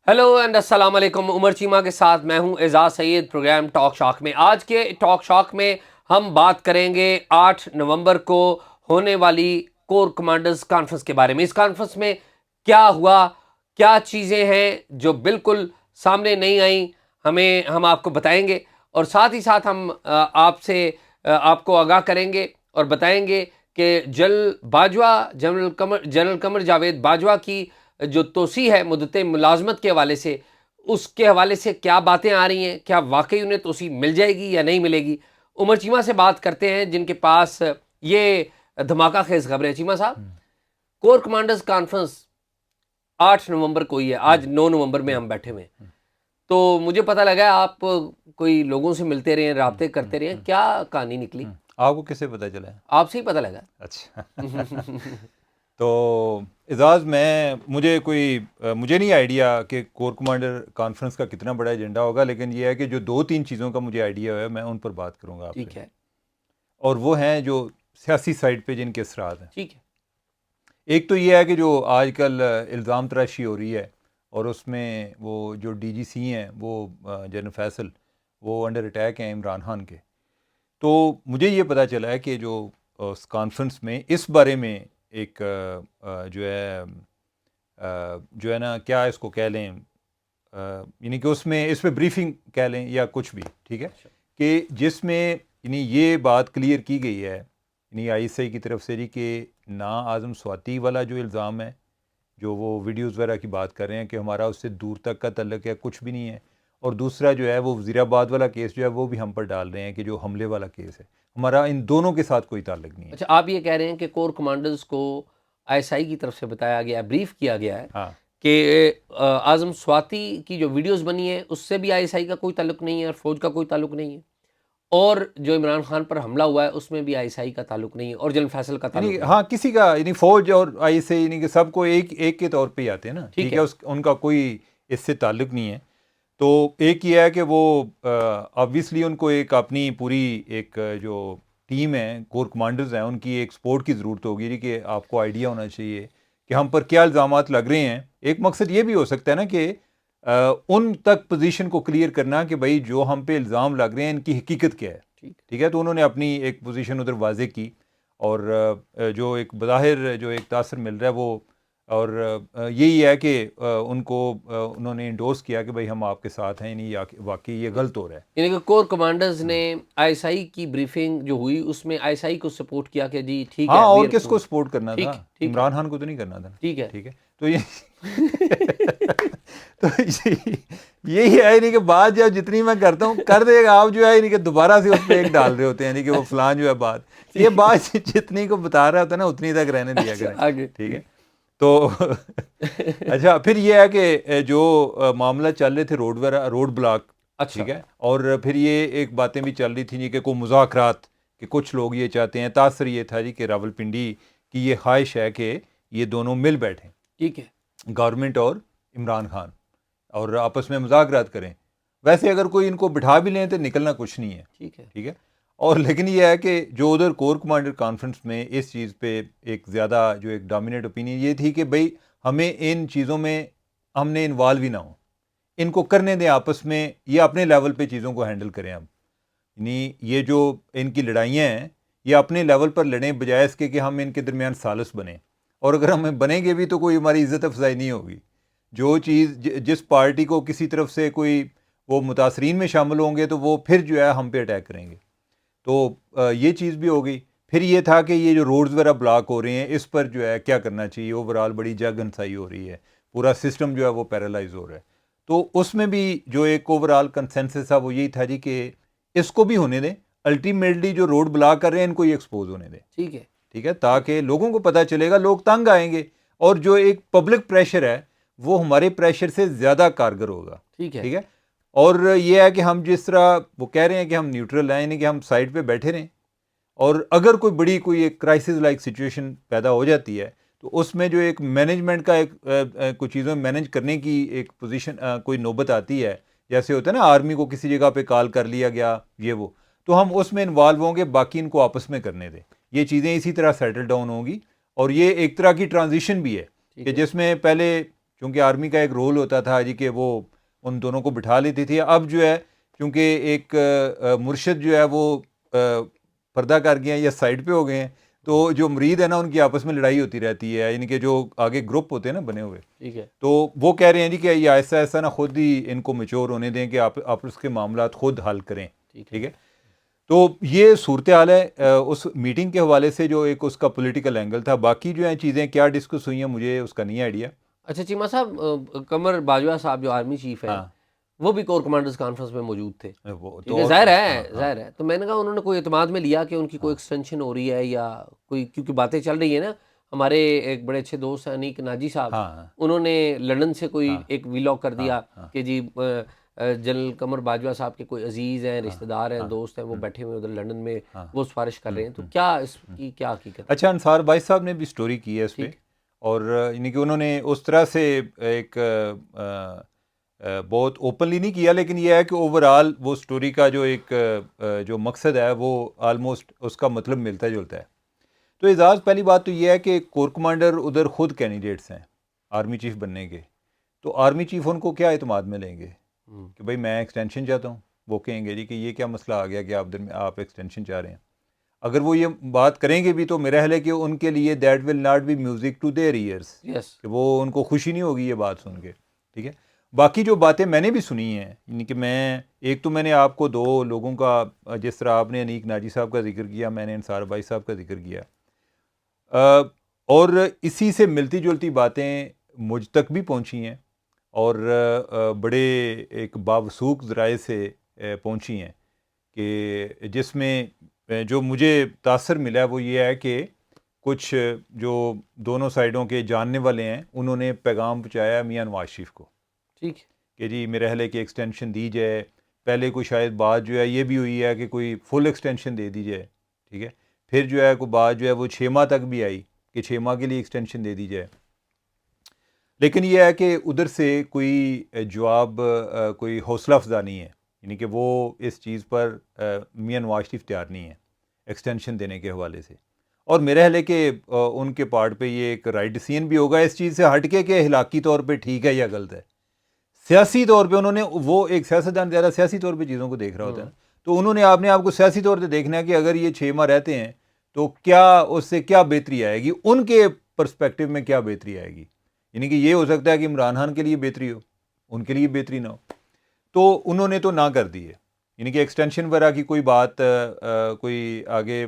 Hello and السلام علیکم. عمر چیمہ کے ساتھ میں ہوں اعزاز سعید، پروگرام ٹاک شاک میں. آج کے ٹاک شاک میں ہم بات کریں گے 8 نومبر کو ہونے والی کور کمانڈرز کانفرنس کے بارے میں. اس کانفرنس میں کیا ہوا، کیا چیزیں ہیں جو بالکل سامنے نہیں آئیں، ہم آپ کو بتائیں گے، اور ساتھ ہی ساتھ ہم آپ کو آگاہ کریں گے اور بتائیں گے کہ جنرل قمر جاوید باجوہ کی جو توسیع ہے مدت ملازمت کے حوالے سے، اس کے حوالے سے کیا باتیں آ رہی ہیں، کیا واقعی انہیں توسیع مل جائے گی یا نہیں ملے گی. عمر چیمہ سے بات کرتے ہیں جن کے پاس یہ دھماکہ خیز خبر ہے. چیمہ صاحب، کور کمانڈرز کانفرنس 8 نومبر کو ہی ہے، آج 9 نومبر میں ہم بیٹھے ہوئے ہیں، تو مجھے پتہ لگا آپ کوئی لوگوں سے ملتے رہے ہیں، رابطے کرتے رہے ہیں، کیا کہانی نکلی؟ آپ کو کس سے پتہ چلا ہے؟ آپ سے ہی پتہ لگا. اچھا. تو اعزاز مجھے نہیں آئیڈیا کہ کور کمانڈر کانفرنس کا کتنا بڑا ایجنڈا ہوگا، لیکن یہ ہے کہ جو 2-3 چیزوں کا مجھے آئیڈیا ہے میں ان پر بات کروں گا آپ سے. ٹھیک ہے. اور وہ ہیں جو سیاسی سائڈ پہ جن کے اثرات ہیں. ٹھیک ہے. ایک تو یہ ہے کہ جو آج کل الزام تراشی ہو رہی ہے اور اس میں وہ جو ڈی جی سی ہیں وہ جنرل فیصل، وہ انڈر اٹیک ہیں عمران خان کے. تو مجھے یہ پتہ چلا ہے کہ جو اس کانفرنس میں اس بارے میں ایک جو ہے نا کیا اس کو کہہ لیں، یعنی کہ اس پہ بریفنگ کہہ لیں یا کچھ بھی، ٹھیک ہے، کہ جس میں یعنی یہ بات کلیئر کی گئی ہے یعنی آئی ایس آئی کی طرف سے جی کہ نا اعظم سواتی والا جو الزام ہے، جو وہ ویڈیوز وغیرہ کی بات کر رہے ہیں کہ ہمارا اس سے دور تک کا تعلق ہے، کچھ بھی نہیں ہے. اور دوسرا جو ہے وہ وزیر آباد والا کیس جو ہے وہ بھی ہم پر ڈال رہے ہیں کہ جو حملے والا کیس ہے، ہمارا ان دونوں کے ساتھ کوئی تعلق نہیں ہے. اچھا، آپ یہ کہہ رہے ہیں کہ کور کمانڈرز کو آئی ایس آئی کی طرف سے بتایا گیا، بریف کیا گیا ہے ہاں کہ اعظم سواتی کی جو ویڈیوز بنی ہیں اس سے بھی آئی ایس آئی کا کوئی تعلق نہیں ہے اور فوج کا کوئی تعلق نہیں ہے، اور جو عمران خان پر حملہ ہوا ہے اس میں بھی آئی ایس آئی کا تعلق نہیں ہے اور جنرل فیصل کا تعلق یعنی نہیں. ہاں کسی کا یعنی فوج اور آئی سے یعنی کہ سب کو ایک کے طور پہ ہی آتے ہیں نا، ٹھیک ہے، ان کا کوئی اس سے تعلق نہیں ہے. تو ایک یہ ہے کہ وہ آبویسلی ان کو ایک اپنی پوری ایک جو ٹیم ہے کور کمانڈرز ہیں ان کی ایک سپورٹ کی ضرورت ہوگی کہ آپ کو آئیڈیا ہونا چاہیے کہ ہم پر کیا الزامات لگ رہے ہیں. ایک مقصد یہ بھی ہو سکتا ہے نا کہ ان تک پوزیشن کو کلیئر کرنا کہ بھائی جو ہم پہ الزام لگ رہے ہیں ان کی حقیقت کیا ہے. ٹھیک ہے، تو انہوں نے اپنی ایک پوزیشن ادھر واضح کی اور جو ایک بظاہر جو ایک تاثر مل رہا ہے وہ، اور یہی ہے کہ ان کو انہوں نے انڈورس کیا کہ بھائی ہم آپ کے ساتھ ہیں، یعنی واقعی یہ غلط ہو رہا ہے. یعنی کہ کور کمانڈرز نے آئی ایس آئی کی بریفنگ جو ہوئی اس میں آئی ایس آئی کو سپورٹ کیا کہ جی ٹھیک ہے. ہاں، اور کس کو سپورٹ کرنا تھا؟ عمران خان کو تو نہیں کرنا تھا. ٹھیک ہے. ٹھیک ہے، تو یہ تو یہی ہے یعنی کہ بات جو جتنی میں کرتا ہوں کر دے گا آپ جو ہے یعنی کہ دوبارہ سے اس پہ ایک ڈال رہے ہوتے ہیں یعنی کہ وہ فلان جو ہے بات یہ بات جتنی کو بتا رہا ہوتا ہے نا اتنی تک رہنے دیا کریں. ٹھیک ہے. تو اچھا، پھر یہ ہے کہ جو معاملہ چل رہے تھے روڈ بلاک، ٹھیک ہے، اور پھر یہ ایک باتیں بھی چل رہی تھیں کہ کوئی مذاکرات، کہ کچھ لوگ یہ چاہتے ہیں، تاثر یہ تھا جی کہ راولپنڈی کی یہ خواہش ہے کہ یہ دونوں مل بیٹھیں، ٹھیک ہے، گورنمنٹ اور عمران خان، اور آپس میں مذاکرات کریں. ویسے اگر کوئی ان کو بٹھا بھی لیں تو نکلنا کچھ نہیں ہے. ٹھیک ہے. اور لیکن یہ ہے کہ جو ادھر کور کمانڈر کانفرنس میں اس چیز پہ ایک زیادہ جو ایک ڈومینیٹ اوپینین یہ تھی کہ بھئی ہمیں ان چیزوں میں ہم نے انوالو ہی نہ ہوں، ان کو کرنے دیں آپس میں، یہ اپنے لیول پہ چیزوں کو ہینڈل کریں. ہم یعنی یہ جو ان کی لڑائیاں ہیں یہ اپنے لیول پر لڑیں بجائے اس کے کہ ہم ان کے درمیان ثالث بنیں. اور اگر ہم بنیں گے بھی تو کوئی ہماری عزت افزائی نہیں ہوگی. جو چیز جس پارٹی کو کسی طرف سے کوئی وہ متاثرین میں شامل ہوں گے تو وہ پھر جو ہے ہم پہ اٹیک کریں گے. تو یہ چیز بھی ہو گئی. پھر یہ تھا کہ یہ جو روڈز وغیرہ بلاک ہو رہے ہیں اس پر جو ہے کیا کرنا چاہیے. اوورآل بڑی جگ ہنسائی ہو رہی ہے، پورا سسٹم جو ہے وہ پیرالائز ہو رہا ہے. تو اس میں بھی جو ایک اوورآل کنسنسس تھا وہ یہی تھا جی کہ اس کو بھی ہونے دیں، الٹیمیٹلی جو روڈ بلاک کر رہے ہیں ان کو یہ ایکسپوز ہونے دیں. ٹھیک ہے، تاکہ لوگوں کو پتہ چلے گا، لوگ تنگ آئیں گے، اور جو ایک پبلک پریشر ہے وہ ہمارے پریشر سے زیادہ کارگر ہوگا. ٹھیک ہے. اور یہ ہے کہ ہم جس طرح وہ کہہ رہے ہیں کہ ہم نیوٹرل ہیں، یعنی کہ ہم سائڈ پہ بیٹھے رہیں، اور اگر کوئی بڑی کوئی ایک کرائسس لائک سچویشن پیدا ہو جاتی ہے تو اس میں جو ایک مینجمنٹ کا ایک کچھ چیزوں میں مینج کرنے کی ایک پوزیشن کوئی نوبت آتی ہے، جیسے ہوتا ہے نا آرمی کو کسی جگہ پہ کال کر لیا گیا یہ وہ، تو ہم اس میں انوالو ہوں گے، باقی ان کو آپس میں کرنے دیں. یہ چیزیں اسی طرح سیٹل ڈاؤن ہوں گی. اور یہ ایک طرح کی ٹرانزیشن بھی ہے کہ جس میں پہلے چونکہ آرمی کا ایک رول ہوتا تھا جی کہ وہ ان دونوں کو بٹھا لیتی تھی. اب جو ہے چونکہ ایک مرشد جو ہے وہ پردہ کر گئے ہیں یا سائڈ پہ ہو گئے ہیں, تو جو مرید ہے نا ان کی آپس میں لڑائی ہوتی رہتی ہے, یعنی کہ جو آگے گروپ ہوتے ہیں نا بنے ہوئے, ٹھیک ہے, تو وہ کہہ رہے ہیں جی کہ یہ ایسا ایسا نا خود ہی ان کو میچور ہونے دیں کہ آپ آپس کے معاملات خود حل کریں. ٹھیک ہے, تو یہ صورتحال ہے اس میٹنگ کے حوالے سے جو ایک اس کا پولیٹیکل اینگل تھا. باقی جو ہیں چیزیں کیا ڈسکس ہوئی ہیں مجھے اس کا نہیں آئیڈیا. اچھا چیمہ صاحب, قمر باجوہ صاحب جو آرمی چیف ہیں وہ بھی کور کمانڈرز کانفرنس میں موجود تھے, ظاہر ہے, تو میں نے کہا انہوں نے کوئی اعتماد میں لیا کہ ان کی کوئی ایکسٹینشن ہو رہی ہے یا کوئی, کیونکہ باتیں چل رہی ہیں نا. ہمارے ایک بڑے اچھے دوست ہیں انیک ناجی صاحب, انہوں نے لندن سے کوئی ایک ویلاگ کر دیا کہ جی جنرل قمر باجوہ صاحب کے کوئی عزیز ہیں, رشتہ دار ہیں, دوست ہیں, وہ بیٹھے ہوئے ادھر لندن میں, وہ سفارش کر رہے ہیں. تو کیا اس کی کیا حقیقت؟ اچھا, انصار بھائی صاحب نے بھی سٹوری کی ہے اس پہ, اور یعنی کہ انہوں نے اس طرح سے ایک بہت اوپنلی نہیں کیا, لیکن یہ ہے کہ اوورآل وہ سٹوری کا جو ایک جو مقصد ہے وہ آلموسٹ اس کا مطلب ملتا جلتا ہے. تو اعزاز, پہلی بات تو یہ ہے کہ کور کمانڈر ادھر خود کینڈیڈیٹس ہیں آرمی چیف بننے کے, تو آرمی چیف ان کو کیا اعتماد میں لیں گے کہ بھائی میں ایکسٹینشن چاہتا ہوں. وہ کہیں گے جی کہ یہ کیا مسئلہ آ گیا کہ آپ ایکسٹینشن چاہ رہے ہیں. اگر وہ یہ بات کریں گے بھی تو میرا خیال ہے کہ ان کے لیے that will not be music to their ears, کہ وہ ان کو خوشی نہیں ہوگی یہ بات سن کے. ٹھیک ہے, باقی جو باتیں میں نے بھی سنی ہیں, یعنی کہ میں نے آپ کو دو لوگوں کا, جس طرح آپ نے انیک ناجی صاحب کا ذکر کیا, میں نے انصار بھائی صاحب کا ذکر کیا, اور اسی سے ملتی جلتی باتیں مجھ تک بھی پہنچی ہیں اور بڑے ایک باوثوق ذرائع سے پہنچی ہیں, کہ جس میں جو مجھے تاثر ملا وہ یہ ہے کہ کچھ جو دونوں سائڈوں کے جاننے والے ہیں انہوں نے پیغام پہنچایا میاں نواز شریف کو, ٹھیک, کہ جی میرے خیال ہے کہ ایکسٹینشن دی جائے. پہلے کوئی شاید بات جو ہے یہ بھی ہوئی ہے کہ کوئی فل ایکسٹینشن دے دی جائے. ٹھیک ہے, پھر جو ہے کوئی بات جو ہے وہ 6 ماہ تک بھی آئی کہ 6 ماہ کے لیے ایکسٹینشن دے دی جائے. لیکن یہ ہے کہ ادھر سے کوئی جواب, کوئی حوصلہ افزا نہیں ہے, یعنی کہ وہ اس چیز پر میاں نواز شریف تیار نہیں ہے ایکسٹینشن دینے کے حوالے سے. اور میرا خیال ہے کہ ان کے پارٹ پہ یہ ایک رائٹ ڈیسیژن بھی ہوگا اس چیز سے ہٹ کے کہ اخلاقی طور پہ ٹھیک ہے یا غلط ہے. سیاسی طور پہ انہوں نے, وہ ایک سیاستدان زیادہ سیاسی طور پہ چیزوں کو دیکھ رہا ہوتا ہے, تو انہوں نے آپ کو سیاسی طور پہ دیکھنا ہے کہ اگر یہ 6 ماہ رہتے ہیں تو کیا اس سے کیا بہتری آئے گی, ان کے پرسپیکٹو میں کیا بہتری آئے گی. یعنی کہ یہ ہو سکتا ہے کہ عمران خان کے لیے بہتری ہو, ان کے لیے بہتری نہ ہو. تو انہوں نے تو نہ کر دی ہے, یعنی کہ ایکسٹینشن وغیرہ کی کوئی بات کوئی آگے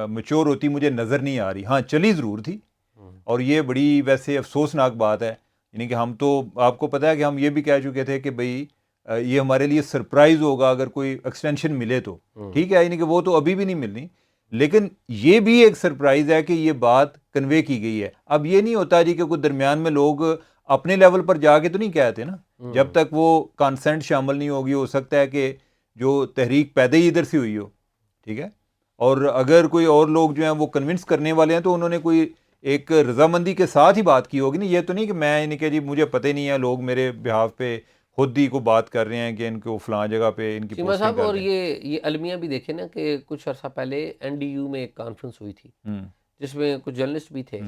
میچور ہوتی مجھے نظر نہیں آ رہی. ہاں چلی ضرور تھی, اور یہ بڑی ویسے افسوسناک بات ہے. یعنی کہ ہم تو, آپ کو پتہ ہے کہ ہم یہ بھی کہہ چکے تھے کہ بھئی یہ ہمارے لیے سرپرائز ہوگا اگر کوئی ایکسٹینشن ملے تو. ٹھیک ہے, یعنی کہ وہ تو ابھی بھی نہیں ملنی, لیکن یہ بھی ایک سرپرائز ہے کہ یہ بات کنوے کی گئی ہے. اب یہ نہیں ہوتا جی کہ کوئی درمیان میں لوگ اپنے لیول پر جا کے تو نہیں کہتے نا, جب تک وہ کانسنٹ شامل نہیں ہوگی. ہو سکتا ہے کہ جو تحریک پیدا ہی ادھر سے ہوئی ہو. ٹھیک ہے, اور اگر کوئی اور لوگ جو ہیں وہ کنونس کرنے والے ہیں تو انہوں نے کوئی ایک رضامندی کے ساتھ ہی بات کی ہوگی. نہیں, یہ تو نہیں کہ میں یعنی کہ جی مجھے پتہ ہی نہیں ہے, لوگ میرے بہاف پہ خود ہی کو بات کر رہے ہیں کہ ان کو فلاں جگہ پہ ان کی پوسٹنگ صاحب. کر اور رہے ہیں. یہ المیہ بھی دیکھیں نا کہ کچھ عرصہ پہلے NDU میں ایک کانفرنس ہوئی تھی جس میں کچھ جرنلسٹ بھی تھے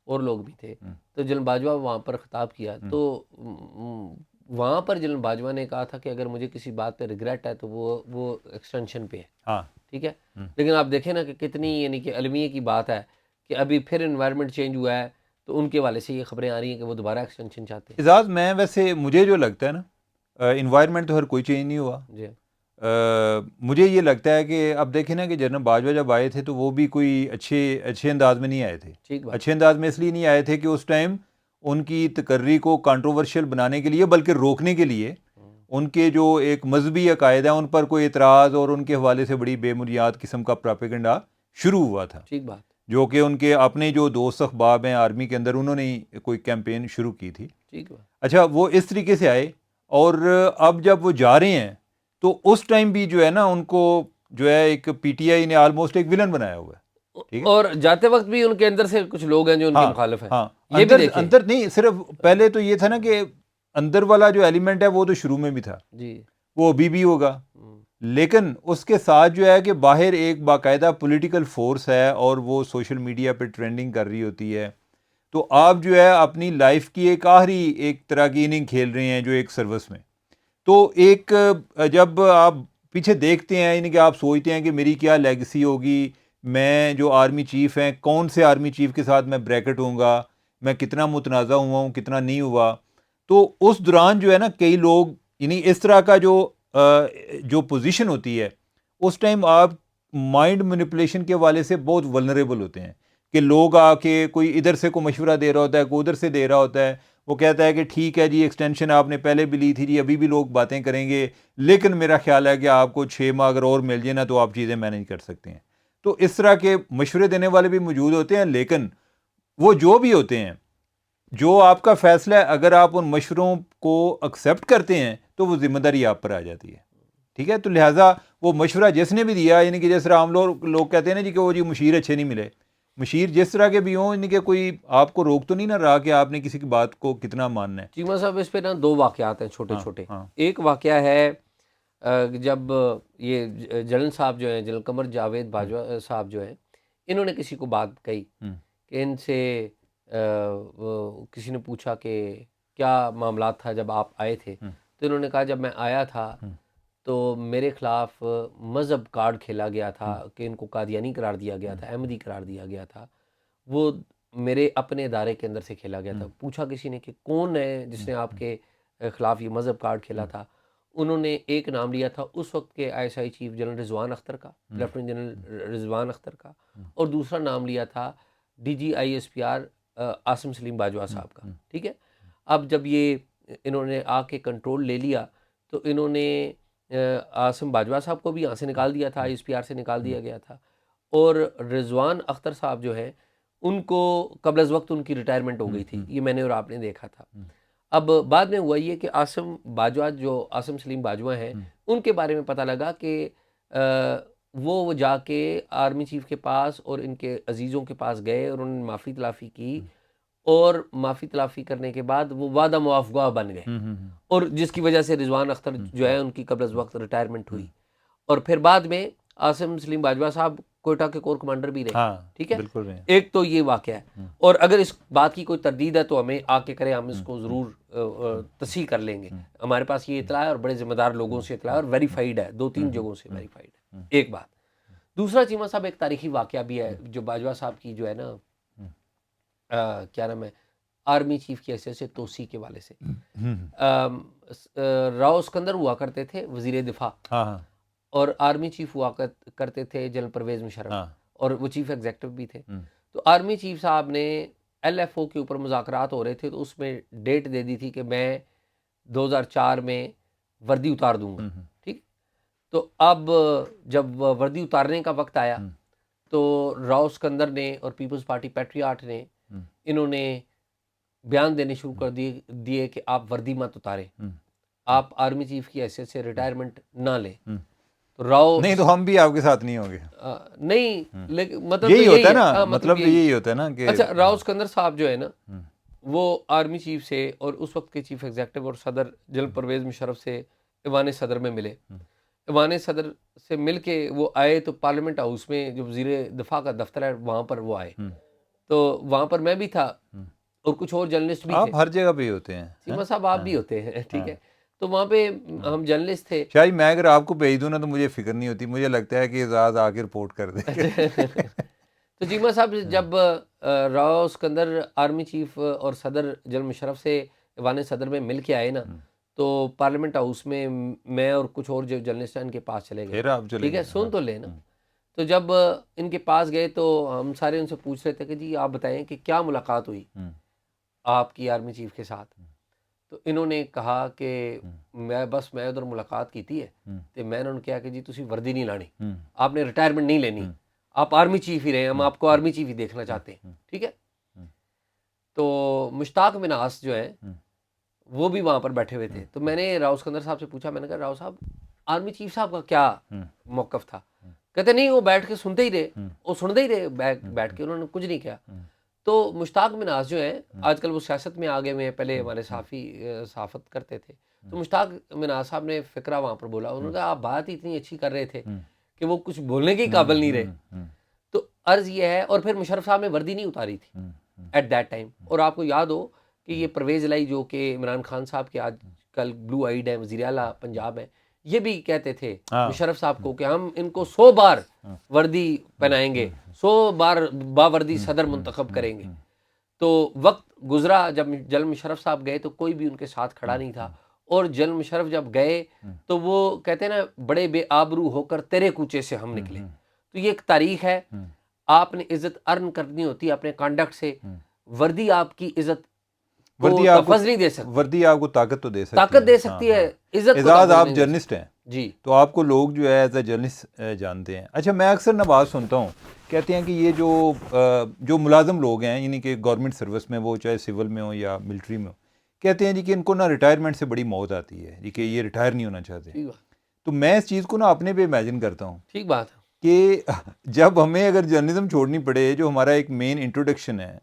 اور لوگ بھی تھے. تو جنرل باجوہ وہاں پر خطاب کیا, تو وہاں پر جنرل باجوہ نے کہا تھا کہ اگر مجھے کسی بات پہ ریگریٹ ہے تو وہ ایکسٹینشن پہ ہے. ٹھیک ہے, لیکن آپ دیکھیں نا کہ کتنی یعنی کہ المیہ کی بات ہے کہ ابھی پھر انوائرمنٹ چینج ہوا ہے, تو ان کے والے سے یہ خبریں آ رہی ہیں کہ وہ دوبارہ ایکسٹینشن چاہتے ہیں. اعزاز, میں ویسے مجھے جو لگتا ہے نا, انوائرمنٹ تو ہر کوئی چینج نہیں ہوا. جی, مجھے یہ لگتا ہے کہ اب دیکھیں نا کہ جنرل باجوہ جب آئے تھے تو وہ بھی کوئی اچھے انداز میں نہیں آئے تھے. اچھے انداز میں اس لیے نہیں آئے تھے کہ اس ٹائم ان کی تقرری کو کنٹروورشل بنانے کے لیے بلکہ روکنے کے لیے ان کے جو ایک مذہبی عقائد ہیں ان پر کوئی اعتراض اور ان کے حوالے سے بڑی بے بنیاد قسم کا پراپیگنڈا شروع ہوا تھا. ٹھیک بات, جو کہ ان کے اپنے جو دوست احباب ہیں آرمی کے اندر, انہوں نے کوئی کیمپین شروع کی تھی. ٹھیک بات. اچھا, وہ اس طریقے سے آئے, اور اب جب وہ جا رہے ہیں تو اس ٹائم بھی جو ہے نا ان کو جو ہے ایک PTI نے آلموسٹ ایک ولن بنایا ہوا ہے. اور جاتے وقت بھی ان کے اندر سے کچھ لوگ ہیں جو ان کے مخالف ہیں. ہاں, اندر نہیں, صرف پہلے تو یہ تھا نا کہ اندر والا جو ایلیمنٹ ہے وہ تو شروع میں بھی تھا, جی, وہ ابھی بھی ہوگا, لیکن اس کے ساتھ جو ہے کہ باہر ایک باقاعدہ پولیٹیکل فورس ہے اور وہ سوشل میڈیا پہ ٹرینڈنگ کر رہی ہوتی ہے. تو آپ جو ہے اپنی لائف کی ایک آخری ایک طرح کی اننگ کھیل رہے ہیں جو ایک سروس میں. تو ایک جب آپ پیچھے دیکھتے ہیں یعنی کہ آپ سوچتے ہیں کہ میری کیا لیگسی ہوگی, میں جو آرمی چیف ہیں کون سے آرمی چیف کے ساتھ میں بریکٹ ہوں گا, میں کتنا متنازع ہوا ہوں کتنا نہیں ہوا. تو اس دوران جو ہے نا کئی لوگ یعنی اس طرح کا جو پوزیشن ہوتی ہے اس ٹائم آپ مائنڈ مینیپولیشن کے والے سے بہت ولنریبل ہوتے ہیں کہ لوگ آ کے کوئی ادھر سے کوئی مشورہ دے رہا ہوتا ہے, کوئی ادھر سے دے رہا ہوتا ہے, وہ کہتا ہے کہ ٹھیک ہے جی ایکسٹینشن آپ نے پہلے بھی لی تھی جی, ابھی بھی لوگ باتیں کریں گے, لیکن میرا خیال ہے کہ آپ کو 6 ماہ اگر اور مل جائے نا تو آپ چیزیں مینیج کر سکتے ہیں. تو اس طرح کے مشورے دینے والے بھی موجود ہوتے ہیں, لیکن وہ جو بھی ہوتے ہیں جو آپ کا فیصلہ ہے اگر آپ ان مشوروں کو ایکسیپٹ کرتے ہیں تو وہ ذمہ داری آپ پر آ جاتی ہے. ٹھیک ہے, تو لہٰذا وہ مشورہ جس نے بھی دیا یعنی کہ جس طرح ہم لوگ کہتے ہیں نا جی کہ وہ جی مشیر اچھے نہیں ملے, مشیر جس طرح کے بھی ہوں یعنی کہ کوئی آپ کو روک تو نہیں نہ رہا کہ آپ نے کسی کی بات کو کتنا ماننا ہے. چیمہ صاحب اس پہ نا 2 واقعات ہیں چھوٹے چھوٹے. ہاں ایک واقعہ ہے جب یہ جنرل صاحب جو ہیں, جنرل قمر جاوید باجوہ صاحب جو ہیں, انہوں نے کسی کو بات کہی کہ ان سے کسی نے پوچھا کہ کیا معاملات تھا جب آپ آئے تھے, تو انہوں نے کہا جب میں آیا تھا تو میرے خلاف مذہب کارڈ کھیلا گیا تھا کہ ان کو قادیانی قرار دیا گیا تھا, احمدی قرار دیا گیا تھا, وہ میرے اپنے ادارے کے اندر سے کھیلا گیا تھا. پوچھا کسی نے کہ کون ہے جس نے آپ کے خلاف یہ مذہب کارڈ کھیلا تھا, انہوں نے ایک نام لیا تھا اس وقت کے ISI چیف جنرل رضوان اختر کا, لیفٹیننٹ جنرل رضوان اختر کا, اور دوسرا نام لیا تھا DG ISPR عاصم سلیم باجوہ صاحب کا. ٹھیک ہے, اب جب یہ انہوں نے آ کے کنٹرول لے لیا تو انہوں نے عاصم باجوہ صاحب کو بھی یہاں سے نکال دیا تھا, ISPR سے نکال دیا گیا تھا, اور رضوان اختر صاحب جو ہیں ان کو قبل از وقت ان کی ریٹائرمنٹ ہو گئی تھی. یہ میں نے اور آپ نے دیکھا تھا. اب بعد میں ہوا یہ کہ عاصم باجوہ جو عاصم سلیم باجوہ ہیں ان کے بارے میں پتہ لگا کہ وہ جا کے آرمی چیف کے پاس اور ان کے عزیزوں کے پاس گئے اور انہوں نے معافی تلافی کی, اور معافی تلافی کرنے کے بعد وہ وعدہ معاف گواہ بن گئے, اور جس کی وجہ سے رضوان اختر جو ہے ان کی قبل از وقت ریٹائرمنٹ ہوئی. اور پھر بعد میں عاصم سلیم باجوہ صاحب کوئٹہ کے کور کمانڈر بھی رہے. ٹھیک ہے, ایک تو یہ واقعہ ہے, اور اگر اس بات کی کوئی تردید ہے تو ہمیں آ کے کرے, ہم اس کو ضرور تصحیح کر لیں گے. ہمارے پاس یہ اطلاع ہے اور بڑے ذمہ دار لوگوں سے اطلاع ہے اور ویریفائڈ ہے, 2-3 جگہوں سے ویریفائڈ ہے. ایک بات. دوسرا چیمہ صاحب ایک تاریخی واقعہ بھی ہے جو باجوہ صاحب کی جو ہے نا کیا نام ہے آرمی چیف کی حیثیت سے توسیع کے والے سے. راؤ اسکندر ہوا کرتے تھے وزیر دفاع, اور آرمی چیف ہوا کرتے تھے جنرل پرویز مشرف, اور وہ چیف ایگزیکٹو بھی تھے. تو آرمی چیف صاحب نے LFO کے اوپر مذاکرات ہو رہے تھے, تو اس میں ڈیٹ دے دی تھی کہ میں 2004 میں وردی اتار دوں گا. ٹھیک, تو اب جب وردی اتارنے کا وقت آیا تو راؤ اسکندر نے اور پیپلز پارٹی پیٹریاٹ نے انہوں نے بیان دینے شروع کر دیے کہ آپ وردی مت اتاریں, آپ آرمی چیف کی حیثیت سے ریٹائرمنٹ نہ لیں. تو راؤ نہیں تو ہم بھی آپ کے ساتھ نہیں ہوں گے. نہیں, لیکن مطلب یہی ہوتا ہے نا, مطلب یہی ہوتا ہے نا کہ اچھا راؤ اسکندر صاحب جو ہے نا وہ آرمی چیف سے اور اس وقت کے چیف ایگزیکٹو اور صدر جنرل پرویز مشرف سے ایوان صدر میں ملے. ایوان صدر سے مل کے وہ آئے تو پارلیمنٹ ہاؤس میں جو وزیر دفاع کا دفتر ہے وہاں پر وہ آئے, تو وہاں پر میں بھی تھا اور کچھ اور جرنلسٹ بھی تھے. آپ ہر جگہ پہ ہی ہوتے ہیں چیمہ صاحب, آپ بھی ہوتے ہیں. ٹھیک ہے, تو وہاں پہ ہم جرنلسٹ تھے. شاید میں اگر آپ کو بھیج دوں نا تو مجھے فکر نہیں ہوتی, مجھے لگتا ہے کہ اعزاز آ کے رپورٹ کر دے. تو چیمہ صاحب جب راؤ اسکندر آرمی چیف اور صدر جنرل مشرف سے ایوان صدر میں مل کے آئے نا, تو پارلیمنٹ ہاؤس میں میں اور کچھ اور جو جرنلسٹ ہیں ان کے پاس چلے گئے. ٹھیک ہے, سن تو لے نا. تو جب ان کے پاس گئے تو ہم سارے ان سے پوچھ رہے تھے کہ جی آپ بتائیں کہ کیا ملاقات ہوئی آپ کی آرمی چیف کے ساتھ. تو انہوں نے کہا کہ میں ادھر ملاقات کی تھی ہے, تو میں نے انہوں نے کہا کہ جی تسی وردی نہیں لانی, آپ نے ریٹائرمنٹ نہیں لینی, آپ آرمی چیف ہی رہے, ہم آپ کو آرمی چیف ہی دیکھنا چاہتے ہیں. ٹھیک ہے, تو مشتاق مناس جو ہیں وہ بھی وہاں پر بیٹھے ہوئے تھے. تو میں نے راؤ اسکندر صاحب سے پوچھا, میں نے کہا راؤ صاحب آرمی چیف صاحب کا کیا موقف تھا؟ کہتے نہیں, وہ بیٹھ کے سنتے ہی رہے, وہ سنتے ہی رہے بیٹھ کے, انہوں نے کچھ نہیں کیا. تو مشتاق مناس جو ہیں آج کل وہ سیاست میں آگے ہوئے ہیں, پہلے ہمارے صحافت کرتے تھے. تو مشتاق مناس صاحب نے فقرہ وہاں پر بولا, انہوں نے کہا آپ بات ہی اتنی اچھی کر رہے تھے کہ وہ کچھ بولنے کے قابل نہیں رہے. تو عرض یہ ہے, اور پھر مشرف صاحب نے وردی نہیں اتاری تھی. At that time. اور آپ کو یاد ہو کہ یہ پرویز الہی جو کہ عمران خان صاحب کے آج کل بلو آئیڈ ہیں، وزیر اعلیٰ پنجاب ہیں، یہ بھی کہتے تھے مشرف صاحب کو کہ ہم ان کو 100 بار وردی پہنائیں گے، 100 بار باوردی صدر منتخب کریں گے. تو وقت گزرا، جب جنرل مشرف صاحب گئے تو کوئی بھی ان کے ساتھ کھڑا نہیں تھا. اور جنرل مشرف جب گئے تو وہ کہتے ہیں نا، بڑے بے آبرو ہو کر تیرے کوچے سے ہم نکلے. تو یہ ایک تاریخ ہے. آپ نے عزت ارن کرنی ہوتی ہے اپنے کانڈکٹ سے. وردی آپ کی عزت کو تفض نہیں دے سکتی. وردی آپ کو طاقت تو دے سکتی ہے، طاقت دے سکتی ہے، عزت کو اعزاز. تفض آپ نہیں دے جرنلسٹ ہیں جی، تو آپ کو لوگ جو ہے ایز اے جرنلسٹ جانتے ہیں. اچھا، میں اکثر نہ بات سنتا ہوں، کہتے ہیں کہ یہ جو ملازم لوگ ہیں، یعنی کہ گورنمنٹ سروس میں، وہ چاہے سول میں ہو یا ملٹری میں ہو، کہتے ہیں جی کہ ان کو نا ریٹائرمنٹ سے بڑی موت آتی ہے، جی کہ یہ ریٹائر نہیں ہونا چاہتے. تو میں اس چیز کو نا اپنے پہ امیجن کرتا ہوں. ٹھیک بات ہے کہ جب ہمیں اگر جرنلزم چھوڑنی پڑے، جو ہمارا ایک مین انٹروڈکشن ہے،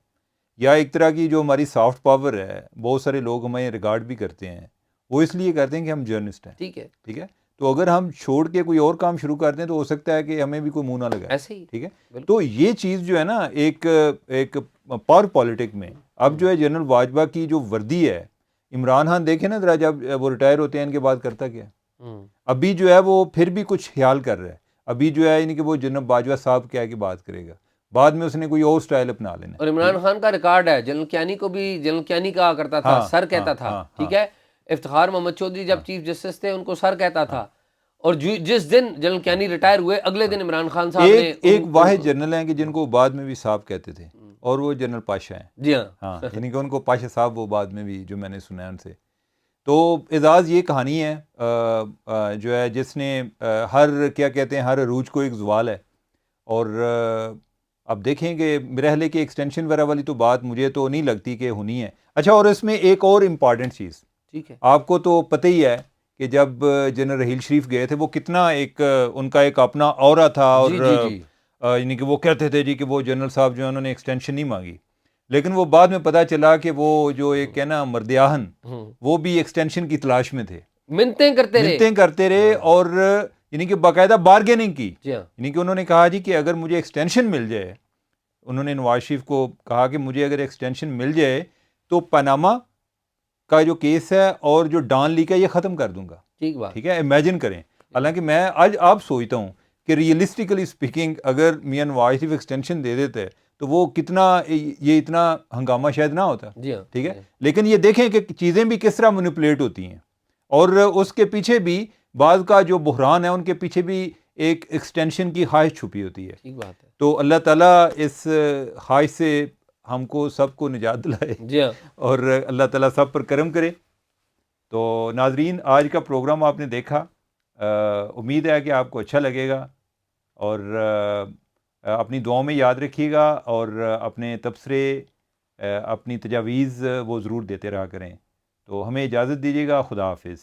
یا ایک طرح کی جو ہماری سافٹ پاور ہے، بہت سارے لوگ ہمیں ریگارڈ بھی کرتے ہیں، وہ اس لیے کرتے ہیں کہ ہم جرنلسٹ ہیں. ٹھیک ہے، ٹھیک ہے. تو اگر ہم چھوڑ کے کوئی اور کام شروع کر دیں تو ہو سکتا ہے کہ ہمیں بھی کوئی منہ نہ لگائے. ایسے ہی. ٹھیک ہے. تو یہ چیز جو ہے نا ایک پاور پالیٹک میں اب جو ہے جنرل باجوہ کی جو وردی ہے، عمران خان دیکھیں نا ذرا، جب وہ ریٹائر ہوتے ہیں ان کے بعد کرتا کیا؟ ابھی جو ہے وہ پھر بھی کچھ خیال کر رہا ہے. ابھی جو ہے یعنی کہ وہ جنرل باجوہ صاحب کیا کہ بات کرے گا، بعد میں اس نے کوئی اور سٹائل اپنا لینا. اور عمران خان کا ریکارڈ ہے، جنرل کیانی کو بھی جنرل کیانی کہا کرتا تھا، سر کہتا تھا. ٹھیک ہے. افتخار محمد چودھری جب چیف جسٹس تھے ان کو سر کہتا تھا. اور جس دن جنرل کیانی ریٹائر ہوئے، اگلے دن عمران خان صاحب نے ایک واحد جنرل ہیں کہ جن کو بعد میں بھی صاحب کہتے تھے، اور وہ جنرل پاشا ہیں. جی ہاں، ہاں، یعنی کہ ان کو پاشا صاحب وہ بعد میں بھی جو میں نے سنا ہے ان سے. تو اعزاز یہ کہانی ہے جو ہے جس نے ہر کیا کہتے ہیں ہر عروج کو ایک زوال ہے. اور اب دیکھیں کہ میرے حلے کی ایکسٹینشن وغیرہ والی تو بات مجھے تو نہیں لگتی کہ ہونی ہے. اچھا، اور اس میں ایک اور امپارٹنٹ چیز، ٹھیک ہے، آپ کو تو پتہ ہی ہے کہ جب جنرل رحیل شریف گئے تھے، وہ کتنا ایک ان کا ایک اپنا اورا تھا. اور یعنی کہ وہ کہتے تھے جی کہ وہ جنرل صاحب جو ہے انہوں نے ایکسٹینشن نہیں مانگی، لیکن وہ بعد میں پتہ چلا کہ وہ جو ایک ہے نا مردیاہن، وہ بھی ایکسٹینشن کی تلاش میں تھے، منتیں کرتے رہے اور یعنی کہ باقاعدہ بارگیننگ کی. جی ہاں، یعنی کہ انہوں نے کہا جی کہ اگر مجھے ایکسٹینشن مل جائے، انہوں نے نواز شریف کو کہا کہ مجھے اگر ایکسٹینشن مل جائے تو پاناما کا جو کیس ہے اور جو ڈان لیک ہے یہ ختم کر دوں گا. ٹھیک ہے. امیجن کریں. حالانکہ میں آج آپ سوچتا ہوں کہ ریئلسٹیکلی اسپیکنگ اگر میاں نواز شریف ایکسٹینشن دے دیتے تو وہ کتنا یہ اتنا ہنگامہ شاید نہ ہوتا. ٹھیک ہے. لیکن یہ دیکھیں کہ چیزیں بھی کس طرح مینیپولیٹ ہوتی ہیں، اور اس کے پیچھے بھی بعض کا جو بحران ہے ان کے پیچھے بھی ایک ایکسٹینشن کی خواہش چھپی ہوتی ہے. ٹھیک بات ہے. تو اللہ تعالیٰ اس خواہش سے ہم کو سب کو نجات دلائے. جی ہاں، اور اللہ تعالیٰ سب پر کرم کرے. تو ناظرین، آج کا پروگرام آپ نے دیکھا، امید ہے کہ آپ کو اچھا لگے گا، اور اپنی دعاؤں میں یاد رکھیے گا، اور اپنے تبصرے اپنی تجاویز وہ ضرور دیتے رہا کریں. تو ہمیں اجازت دیجیے گا. خدا حافظ.